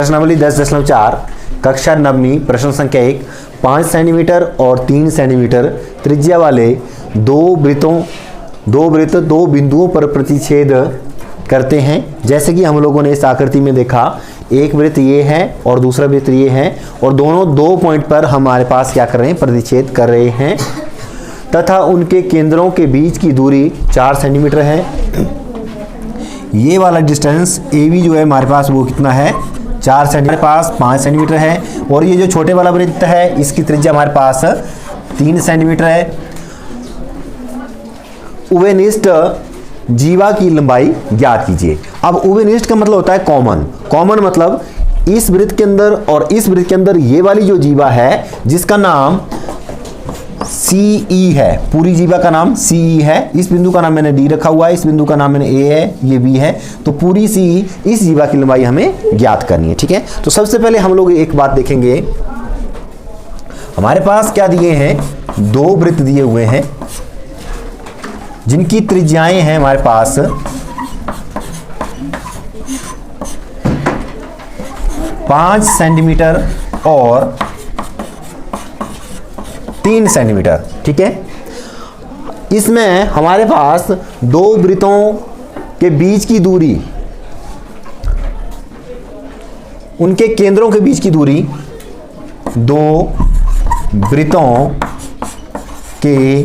प्रश्नावली 10.4 कक्षा 9वीं प्रश्न संख्या 1 5 सेंटीमीटर और 3 सेंटीमीटर त्रिज्या वाले दो वृत्त दो बिंदुओं पर प्रतिच्छेद करते हैं। जैसे कि हम लोगों ने इस आकृति में देखा, एक वृत्त ये है और दूसरा वृत्त ये है और दोनों दो पॉइंट पर हमारे पास क्या कर रहे हैं, प्रतिच्छेद कर रहे हैं तथा उनके केंद्रों के बीच की दूरी 4 सेंटीमीटर है। ये वाला डिस्टेंस AB जो है हमारे पास वो कितना है, 4 सेंटीमीटर, पास 5 सेंटीमीटर है और ये जो छोटे वाला वृत्त है इसकी त्रिज्या हमारे पास 3 सेंटीमीटर है। उभयनिष्ठ जीवा की लंबाई ज्ञात कीजिए। अब उभयनिष्ठ का मतलब होता है कॉमन मतलब इस वृत्त के अंदर और इस वृत्त के अंदर ये वाली जो जीवा है जिसका नाम CE है, पूरी जीवा का नाम CE है। इस बिंदु का नाम मैंने D रखा हुआ है, इस बिंदु का नाम मैंने A है, ये B है। तो पूरी CE इस जीवा की लंबाई हमें ज्ञात करनी है। ठीक है, तो सबसे पहले हम लोग एक बात देखेंगे, हमारे पास क्या दिए हैं, दो वृत्त दिए हुए हैं जिनकी त्रिज्याएं हैं हमारे पास 5 सेंटीमीटर और 3 सेंटीमीटर। ठीक है, इसमें हमारे पास दो वृत्तों के बीच की दूरी, उनके केंद्रों के बीच की दूरी, दो वृत्तों के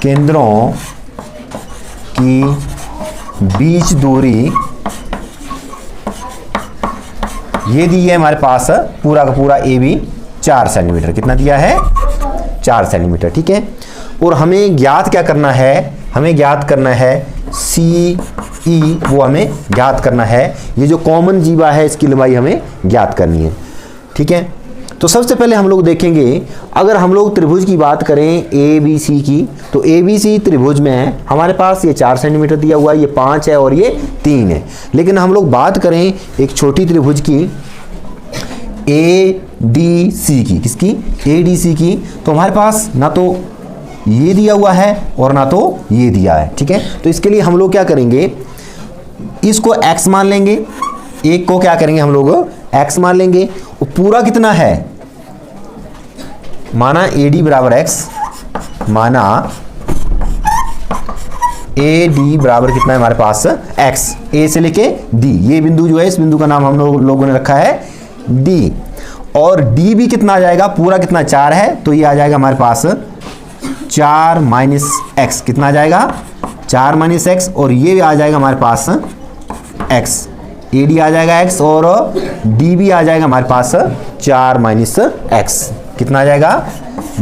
केंद्रों की बीच दूरी ये दी है हमारे पास पूरा का पूरा AB 4 सेंटीमीटर। कितना दिया है, 4 सेंटीमीटर। ठीक है, और हमें ज्ञात क्या करना है, हमें ज्ञात करना है CE, वो हमें ज्ञात करना है। ये जो कॉमन जीवा है इसकी लंबाई हमें ज्ञात करनी है। ठीक है, तो सबसे पहले हम लोग देखेंगे, अगर हम लोग त्रिभुज की बात करें ABC की, तो ABC त्रिभुज में हमारे पास ये 4 सेंटीमीटर दिया हुआ है, ये 5 है और ये 3 है। लेकिन हम लोग बात करें एक छोटी त्रिभुज की ADC की, किसकी, ADC की, तो हमारे पास ना तो ये दिया हुआ है और ना तो ये दिया है। ठीक है, तो इसके लिए हम लोग क्या करेंगे, इसको x मान लेंगे, एक को क्या करेंगे हम लोग x मान लेंगे। और पूरा कितना है, माना AD बराबर x, माना AD बराबर कितना है हमारे पास x, A से लेके D, ये बिंदु जो है इस बिंदु का नाम हम लोगों ने रखा है D। और D भी कितना आ जाएगा, पूरा कितना 4 है, तो ये आ जाएगा हमारे पास 4 माइनस x, कितना आ जाएगा 4 माइनस x, और ये आ जाएगा हमारे पास x, AD आ जाएगा x और D भी आ जाएगा हमारे पास 4 माइनस x, कितना आ जाएगा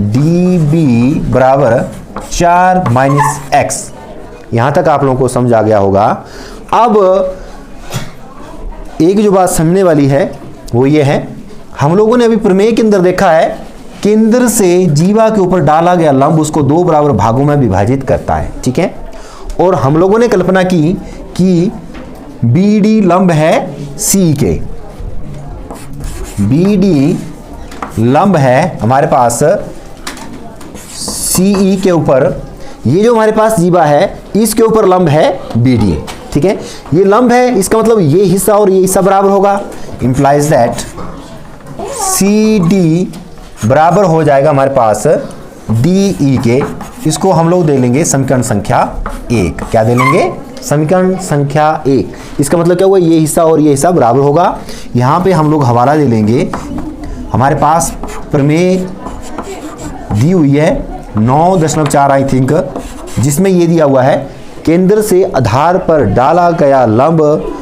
DB बराबर 4 माइनस x। यहां तक आप लोगों को समझ आ गया होगा। अब एक जो बात समझने वाली है वो ये है, हम लोगों ने अभी प्रमेय के अंदर देखा है, केंद्र से जीवा के ऊपर डाला गया लंब उसको दो बराबर भागों में विभाजित करता है। ठीक है, और हम लोगों ने कल्पना की कि BD लंब है C के, BD लंब है हमारे पास CE के ऊपर, ये जो हमारे पास जीवा है इसके ऊपर लंब है BD। ठीक है, ये लंब है, इसका मतलब ये हिस्सा और ये हिस्सा बराबर होगा, इंप्लाइज दैट CD बराबर हो जाएगा हमारे पास DE के। इसको हम लोग दे लेंगे समीकरण संख्या 1। क्या दे लेंगे, समीकरण संख्या 1। इसका मतलब क्या हुआ, ये हिस्सा और ये हिस्सा बराबर होगा। यहाँ पे हम लोग हवाला दे लेंगे, हमारे पास प्रमेय दी हुई है 9.4 आई थिंक, जिसमें ये दिया हुआ है, केंद्र से आधार पर डाला गया लंब,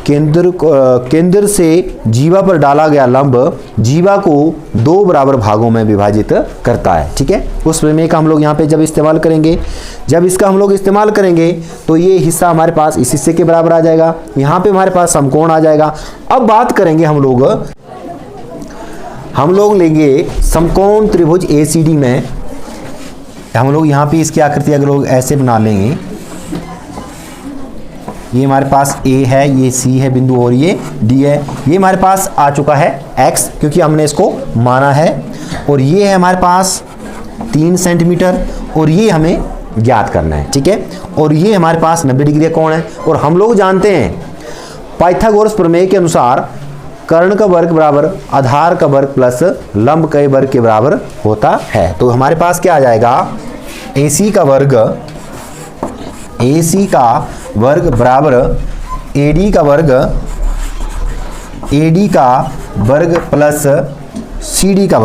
केंद्र से जीवा पर डाला गया लंब जीवा को दो बराबर भागों में विभाजित करता है। ठीक है, उस प्रमेय का हम लोग यहाँ पे जब इस्तेमाल करेंगे, जब इसका हम लोग इस्तेमाल करेंगे तो ये हिस्सा हमारे पास इस हिस्से के बराबर आ जाएगा, यहाँ पे हमारे पास समकोण आ जाएगा। अब बात करेंगे हम लोग लेंगे समकोण त्रिभुज ACD में, हम लोग यहाँ पे इसकी आकृति अगर लोग ऐसे बना लेंगे, ये हमारे पास A है, ये C है बिंदु और ये D है, ये हमारे पास आ चुका है x क्योंकि हमने इसको माना है, और ये है हमारे पास 3 सेंटीमीटर और ये हमें ज्ञात करना है। ठीक है, और ये हमारे पास 90 डिग्री का कोण है। और हम लोग जानते हैं पाइथागोरस प्रमेय के अनुसार कर्ण का वर्ग बराबर आधार का वर्ग प्लस लंब के वर्ग के बराबर होता है। तो हमारे पास क्या आ जाएगा, AC का वर्ग बराबर AD का वर्ग प्लस CD का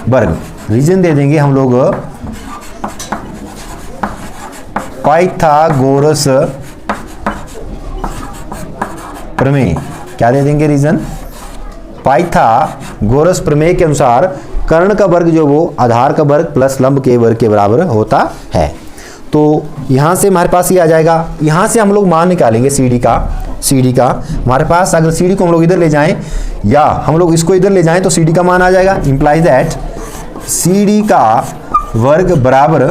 वर्ग। रीजन दे देंगे हम लोग पाइथागोरस प्रमेय। क्या दे देंगे रीजन, पाइथागोरस प्रमेय के अनुसार कर्ण का वर्ग जो वो आधार का वर्ग प्लस लंब के वर्ग के बराबर होता है। तो यहाँ से हमारे पास ये आ जाएगा। यहाँ से हम लोग मान निकालेंगे CD का। हमारे पास अगर CD को हम लोग इधर ले जाएं या हम लोग इसको इधर ले जाएं तो CD का मान आ जाएगा। इंप्लाइज दैट CD का वर्ग बराबर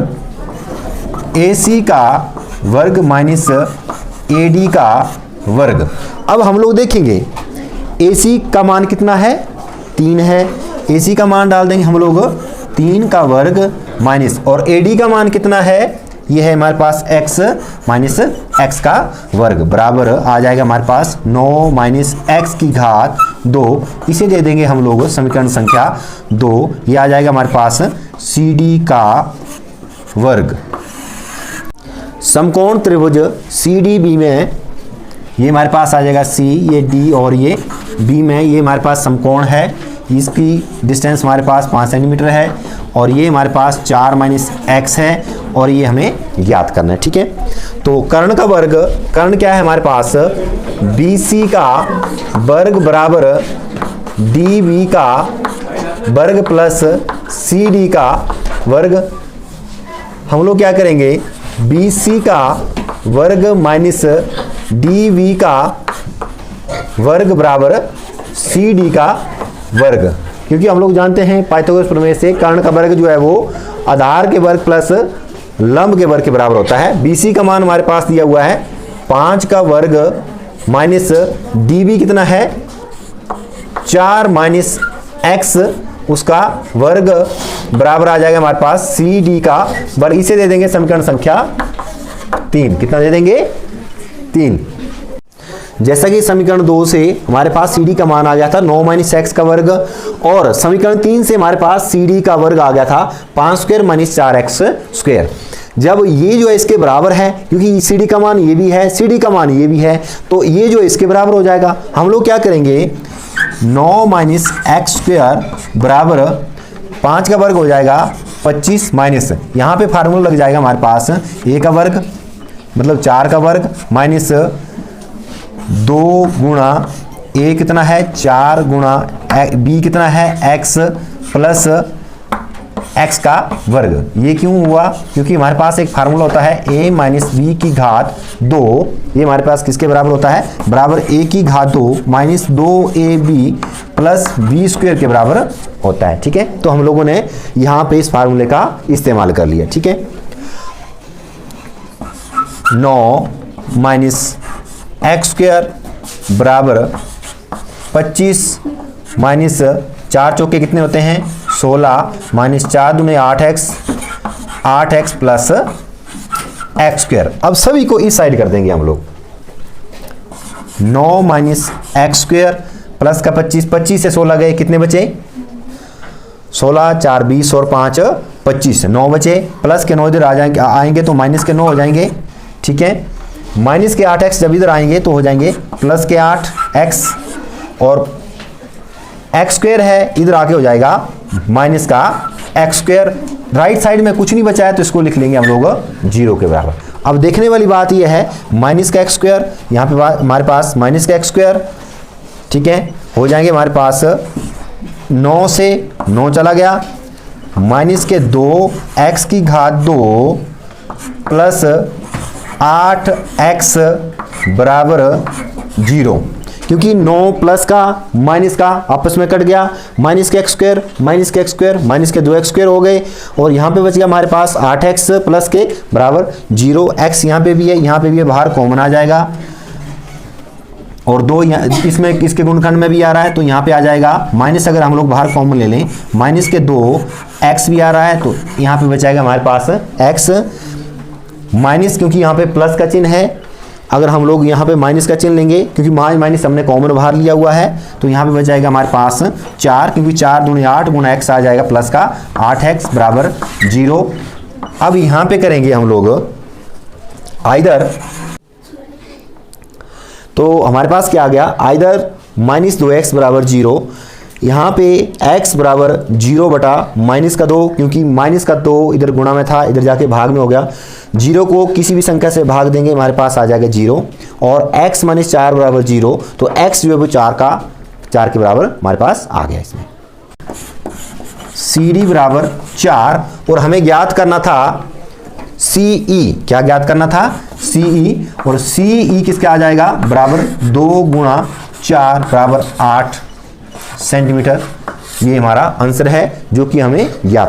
AC का वर्ग माइनस AD का वर्ग। अब हम लोग देखेंगे AC का मान कितना है, 3 है। AC का मान डाल देंगे हम लोग 3 का वर्ग माइनस, और AD का मान कितना है, ये है हमारे पास x माइनस x का वर्ग बराबर आ जाएगा हमारे पास 9 माइनस x की घात 2। इसे दे देंगे हम लोग समीकरण संख्या 2। ये आ जाएगा हमारे पास CD का वर्ग। समकोण त्रिभुज CDB में ये हमारे पास आ जाएगा C, ये D और ये B में ये हमारे पास समकोण है। इसकी डिस्टेंस हमारे पास 5 सेंटीमीटर है और ये हमारे पास 4 माइनस x है और ये हमें ज्ञात करना है। ठीक है, तो कर्ण का वर्ग, कर्ण क्या है हमारे पास, BC का वर्ग बराबर DB का वर्ग प्लस CD का वर्ग। हम लोग क्या करेंगे, BC का वर्ग माइनस DB का वर्ग बराबर CD का वर्ग, क्योंकि हम लोग जानते हैं पाइथागोरस प्रमेय से कर्ण का वर्ग जो है वो आधार के वर्ग प्लस लंब के वर्ग के बराबर होता है। BC का मान हमारे पास दिया हुआ है 5 का वर्ग माइनस DB कितना है 4 माइनस x, उसका वर्ग बराबर आ जाएगा हमारे पास CD का वर्ग। इसे दे देंगे समीकरण संख्या 3। कितना दे देंगे, 3। जैसा कि समीकरण 2 से हमारे पास CD का मान आ गया था 9 माइनस x का वर्ग, और समीकरण 3 से हमारे पास CD का वर्ग आ गया था 5 स्क्वायर माइनस 4x स्क्वायर। जब ये जो है इसके बराबर है, क्योंकि CD का मान ये भी है, CD का मान ये भी है, तो ये जो इसके बराबर हो जाएगा। हम लोग क्या करेंगे, 9 माइनस x स्क्वायर बराबर 5 का वर्ग हो जाएगा 25 माइनस, यहाँ पे फार्मूला लग जाएगा हमारे पास a का वर्ग मतलब 4 का वर्ग माइनस 2 गुणा a कितना है 4 गुणा b कितना है x प्लस x का वर्ग। ये क्यों हुआ, क्योंकि हमारे पास एक फार्मूला होता है a माइनस बी की घात 2। ये हमारे पास किसके बराबर होता है, बराबर a की घात 2 minus 2ab plus b square के बराबर होता है। ठीक है, तो हम लोगों ने यहाँ पे इस फार्मूले का इस्तेमाल कर लिया। ठीक है, 9 माइनस एक्स स्क्वायर बराबर 25 माइनस 4 चौके कितने होते हैं 16 minus 4 दूने 8x plus x square. अब सभी को इस साइड कर देंगे हम लोग। 9 माइनस एक्स स्क्वायर प्लस का 25 से 16 गए, कितने बचे 16 4 20 और 5 25, 9 बचे। प्लस के 9 इधर आएंगे तो माइनस के 9 हो जाएंगे। ठीक है, माइनस के 8x जब इधर आएंगे तो हो जाएंगे प्लस के 8x, और एक्स स्क्वायर है इधर आके हो जाएगा माइनस का एक्स स्क्वायर। राइट साइड में कुछ नहीं बचा है तो इसको लिख लेंगे हम लोग 0 के बराबर। अब देखने वाली बात यह है माइनस का एक्स स्क्वायर, यहाँ पे हमारे पास माइनस का एक्स स्क्वायर, ठीक है, हो जाएंगे हमारे पास 9 से 9 चला गया, माइनस के 2x की घात 2 प्लस 8x बराबर 0, क्योंकि 9 प्लस का माइनस का आपस में कट गया, माइनस के एक्स स्क्वायर माइनस के एक्स स्क्वायर माइनस के 2x स्क्वायर हो गए, और यहाँ पे बच गया हमारे पास 8x प्लस के बराबर 0। x यहाँ पे भी है, यहाँ पे भी है, बाहर कॉमन आ जाएगा, और 2 इसमें इसके गुणनखंड में भी आ रहा है तो यहाँ पे आ जाएगा माइनस। अगर हम लोग बाहर कॉमन ले लें, माइनस के 2x भी आ रहा है तो यहाँ पे बचाएगा हमारे पास x माइनस, क्योंकि यहाँ पे प्लस का चिन्ह है। अगर हम लोग यहाँ पे माइनस का चिन्ह लेंगे, क्योंकि माइनस हमने कॉमन बाहर लिया हुआ है, तो यहाँ पे बच जाएगा हमारे पास 4, क्योंकि 4 दूनी 8 गुना x आ जाएगा प्लस का 8x बराबर 0। अब यहाँ पे करेंगे हम लोग आइदर, तो हमारे पास क्या आ गया, आइदर -2x बराबर 0। यहाँ पे x बराबर 0 बटा माइनस का 2, क्योंकि माइनस का 2 इधर गुणा में था, इधर जाके भाग में हो गया। 0 को किसी भी संख्या से भाग देंगे, हमारे पास आ जाएगा 0। और x - 4 बराबर 0, तो x जो है वो 4 के बराबर हमारे पास आ गया इसमें। CD बराबर 4, और हमें ज्ञात करना था CE। क्या ज्ञात करना था? CE। और CE किसका आ जाएगा, बराबर 2 गुणा 4 बराबर 8 सेंटीमीटर। ये हमारा आंसर है जो कि हमें ज्ञात